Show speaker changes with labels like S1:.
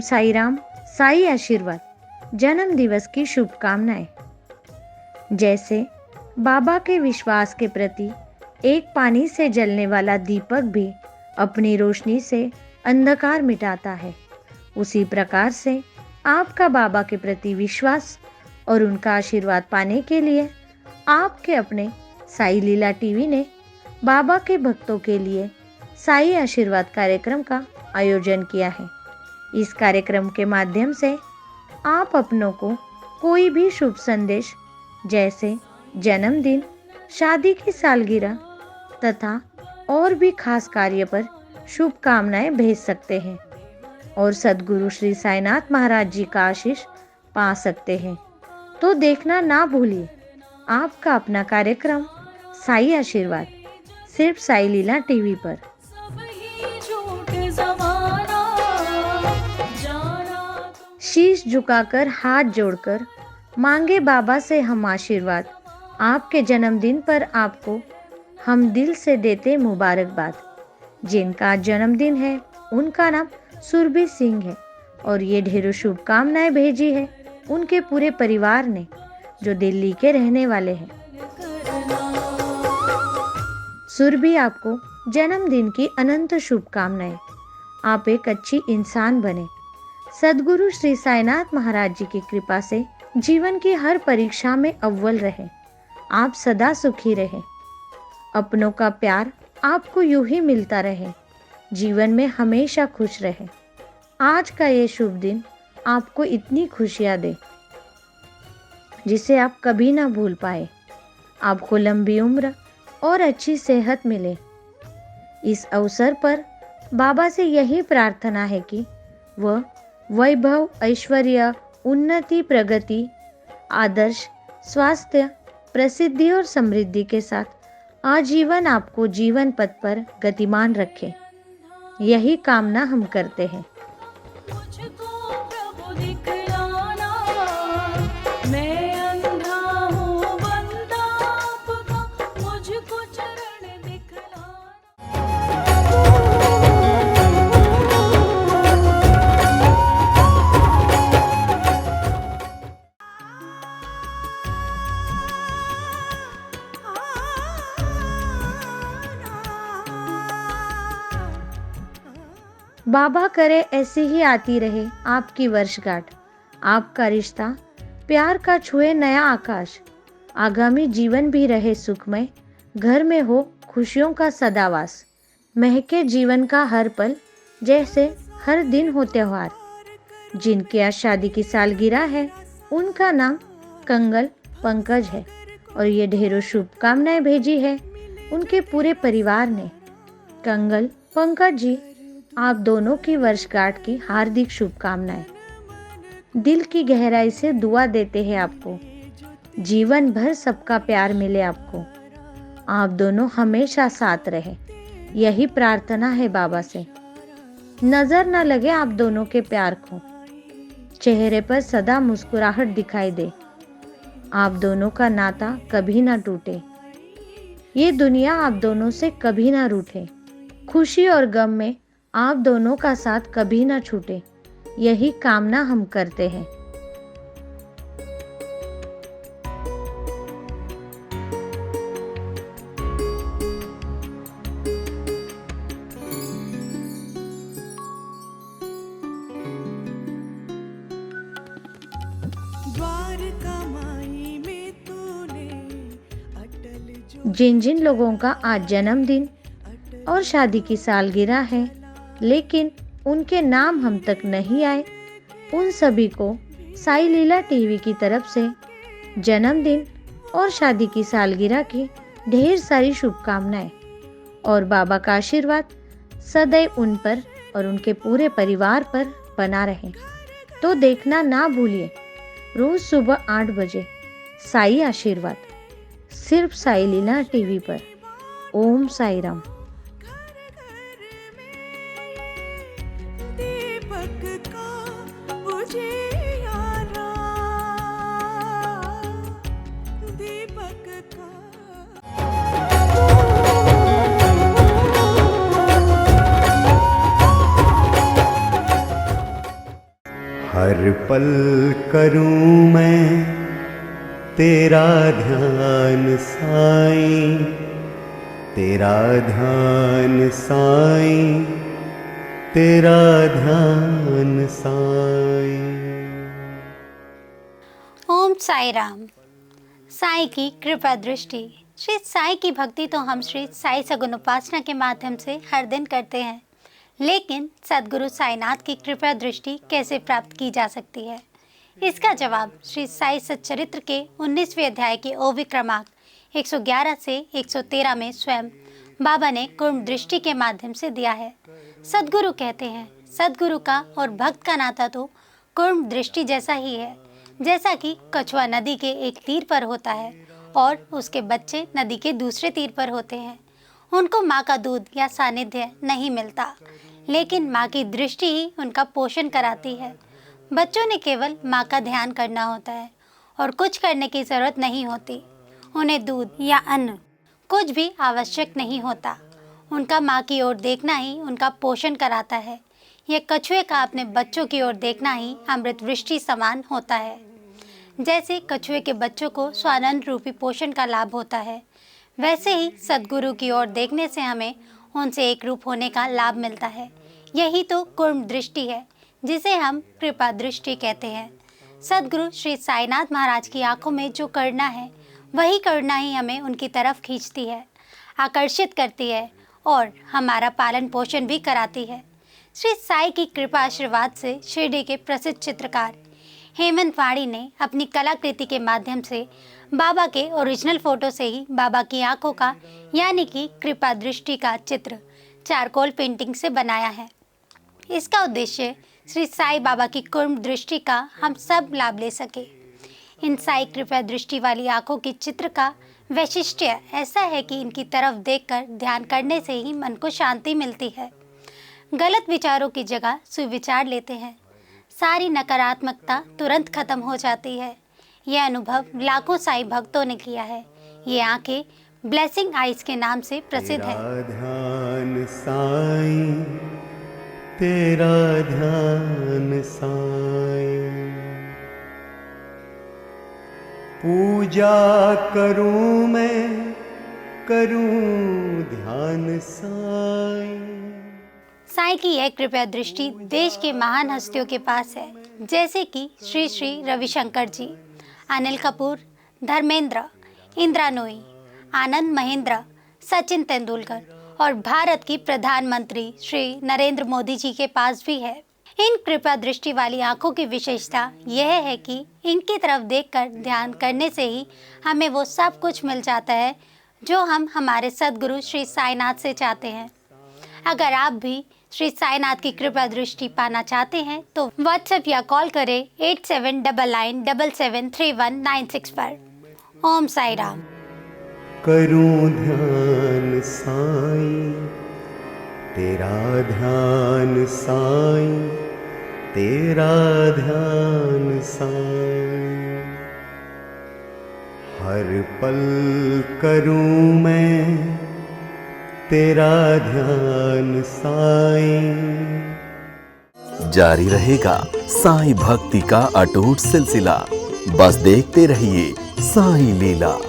S1: साई राम, साई आशीर्वाद, जन्म दिवस की शुभकामनाएं। जैसे बाबा के विश्वास के प्रति एक पानी से जलने वाला दीपक भी अपनी रोशनी से अंधकार मिटाता है, उसी प्रकार से आपका बाबा के प्रति विश्वास और उनका आशीर्वाद पाने के लिए आपके अपने साई लीला टीवी ने बाबा के भक्तों के लिए साई आशीर्वाद कार्यक्रम का आयोजन किया है। इस कार्यक्रम के माध्यम से आप अपनों को कोई भी शुभ संदेश जैसे जन्मदिन, शादी की सालगिरह तथा और भी खास कार्य पर शुभकामनाएं भेज सकते हैं और सद्गुरु श्री साईनाथ महाराज जी का आशीष पा सकते हैं। तो देखना ना भूलिए आपका अपना कार्यक्रम साई आशीर्वाद, सिर्फ साई लीला टीवी पर। शीश झुकाकर हाथ जोड़कर मांगे बाबा से हम आशीर्वाद। आपके जन्मदिन पर आपको हम दिल से देते मुबारकबाद। जिनका जन्मदिन है उनका नाम सुरभि सिंह है और ये ढेरों शुभकामनाएं भेजी है उनके पूरे परिवार ने, जो दिल्ली के रहने वाले हैं। सुरभि, आपको जन्मदिन की अनंत शुभकामनाएं। आप एक अच्छी इंसान बने, सद्गुरु श्री साईनाथ महाराज जी की कृपा से जीवन की हर परीक्षा में अव्वल रहे, आप सदा सुखी रहे, अपनों का प्यार आपको यूं ही मिलता रहे, जीवन में हमेशा खुश रहे। आज का ये शुभ दिन आपको इतनी खुशियां दे जिसे आप कभी ना भूल पाए। आपको लंबी उम्र और अच्छी सेहत मिले। इस अवसर पर बाबा से यही प्रार्थना है कि वह वैभव, ऐश्वर्य, उन्नति, प्रगति, आदर्श, स्वास्थ्य, प्रसिद्धि और समृद्धि के साथ आजीवन आपको जीवन पथ पर गतिमान रखे। यही कामना हम करते हैं। बाबा करे ऐसी ही आती रहे आपकी वर्षगांठ। आपका रिश्ता प्यार का छुए नया आकाश। आगामी जीवन भी रहे सुखमय, घर में हो खुशियों का सदावास। महके जीवन का हर पल जैसे हर दिन हो त्योहार। जिनके आज शादी की सालगिरह है उनका नाम कंगल पंकज है और ये ढेरों शुभकामनाएं भेजी है उनके पूरे परिवार ने। कंगल पंकज जी, आप दोनों की वर्षगांठ की हार्दिक शुभकामनाएं। दिल की गहराई से दुआ देते हैं आपको, जीवन भर सबका प्यार मिले आपको, आप दोनों हमेशा साथ रहे, यही प्रार्थना है बाबा से। नजर न लगे आप दोनों के प्यार को, चेहरे पर सदा मुस्कुराहट दिखाई दे, आप दोनों का नाता कभी ना टूटे, ये दुनिया आप दोनों से कभी ना रूठे, खुशी और गम में आप दोनों का साथ कभी ना छूटे, यही कामना हम करते हैं। जिन जिन लोगों का आज जन्मदिन और शादी की सालगिरह है लेकिन उनके नाम हम तक नहीं आए, उन सभी को साई लीला टीवी की तरफ से जन्मदिन और शादी की सालगिरह की ढेर सारी शुभकामनाएं और बाबा का आशीर्वाद सदैव उन पर और उनके पूरे परिवार पर बना रहे। तो देखना ना भूलिए रोज सुबह 8 बजे साई आशीर्वाद, सिर्फ साई लीला टीवी पर। ओम साई राम।
S2: पल करूं मैं तेरा ध्यान साईं, तेरा ध्यान साईं, तेरा ध्यान साईं।
S3: ओम साई राम। साई की कृपा दृष्टि। श्री साई की भक्ति तो हम श्री साई सगुण उपासना के माध्यम से हर दिन करते हैं, लेकिन सद्गुरु साईनाथ की कृपा दृष्टि कैसे प्राप्त की जा सकती है? इसका जवाब श्री साई सच्चरित्र के 19वें अध्याय के ओवी क्रमांक 111 से 113 में स्वयं बाबा ने कुर्म दृष्टि के माध्यम से दिया है। सद्गुरु कहते हैं, सद्गुरु का और भक्त का नाता तो कुर्म दृष्टि जैसा ही है। जैसा कि कछुआ नदी के एक तीर पर होता है और उसके बच्चे नदी के दूसरे तीर पर होते हैं। उनको माँ का दूध या सानिध्य नहीं मिलता, लेकिन माँ की दृष्टि ही उनका पोषण कराती है। बच्चों ने केवल माँ का ध्यान करना होता है और कुछ करने की ज़रूरत नहीं होती। उन्हें दूध या अन्न कुछ भी आवश्यक नहीं होता। उनका माँ की ओर देखना ही उनका पोषण कराता है। यह कछुए का अपने बच्चों की ओर देखना ही अमृत वृष्टि समान होता है। जैसे कछुए के बच्चों को स्वानंद रूपी पोषण का लाभ होता है, वैसे ही सद्गुरु की ओर देखने से हमें उनसे एक रूप होने का लाभ मिलता है। यही तो कुर्म दृष्टि है, जिसे हम कृपा दृष्टि कहते हैं। सद्गुरु श्री साईनाथ महाराज की आंखों में जो करुणा है, वही करुणा ही हमें उनकी तरफ खींचती है, आकर्षित करती है और हमारा पालन पोषण भी कराती है। श्री साई की कृपा आशीर्वाद से शिरडी के प्रसिद्ध चित्रकार हेमंत वाणी ने अपनी कलाकृति के माध्यम से बाबा के ओरिजिनल फोटो से ही बाबा की आंखों का यानी कि कृपा दृष्टि का चित्र चारकोल पेंटिंग से बनाया है। इसका उद्देश्य श्री साई बाबा की कुर्म दृष्टि का हम सब लाभ ले सके। इन साई कृपा दृष्टि वाली आंखों के चित्र का वैशिष्ट्य ऐसा है कि इनकी तरफ देखकर ध्यान करने से ही मन को शांति मिलती है। गलत विचारों की जगह सुविचार लेते हैं। सारी नकारात्मकता तुरंत खत्म हो जाती है। यह अनुभव लाखों साई भक्तों ने किया है। ये आंखें ब्लेसिंग आइज के नाम से प्रसिद्ध है।
S2: तेरा ध्यान साईं, तेरा ध्यान साईं, पूजा करूं मैं, करूं ध्यान साईं।
S3: साई की यह कृपा दृष्टि देश के महान हस्तियों के पास है, जैसे कि श्री श्री रविशंकर जी, अनिल कपूर, धर्मेंद्र, इंदिरा नूई, आनंद महेंद्र, सचिन तेंदुलकर और भारत की प्रधानमंत्री श्री नरेंद्र मोदी जी के पास भी है। इन कृपा दृष्टि वाली आंखों की विशेषता यह है कि इनकी तरफ देखकर ध्यान करने से ही हमें वो सब कुछ मिल जाता है जो हम हमारे सद्गुरु श्री साईनाथ से चाहते हैं। अगर आप भी श्री साईनाथ की कृपा दृष्टि पाना चाहते हैं तो व्हाट्सएप या कॉल करें 8799773196 पर। ओम साई राम।
S2: करूं ध्यान साईं, तेरा ध्यान साईं, तेरा ध्यान साईं, हर पल करूं मैं तेरा ध्यान साईं।
S4: जारी रहेगा साईं भक्ति का अटूट सिलसिला। बस देखते रहिए साईं लीला।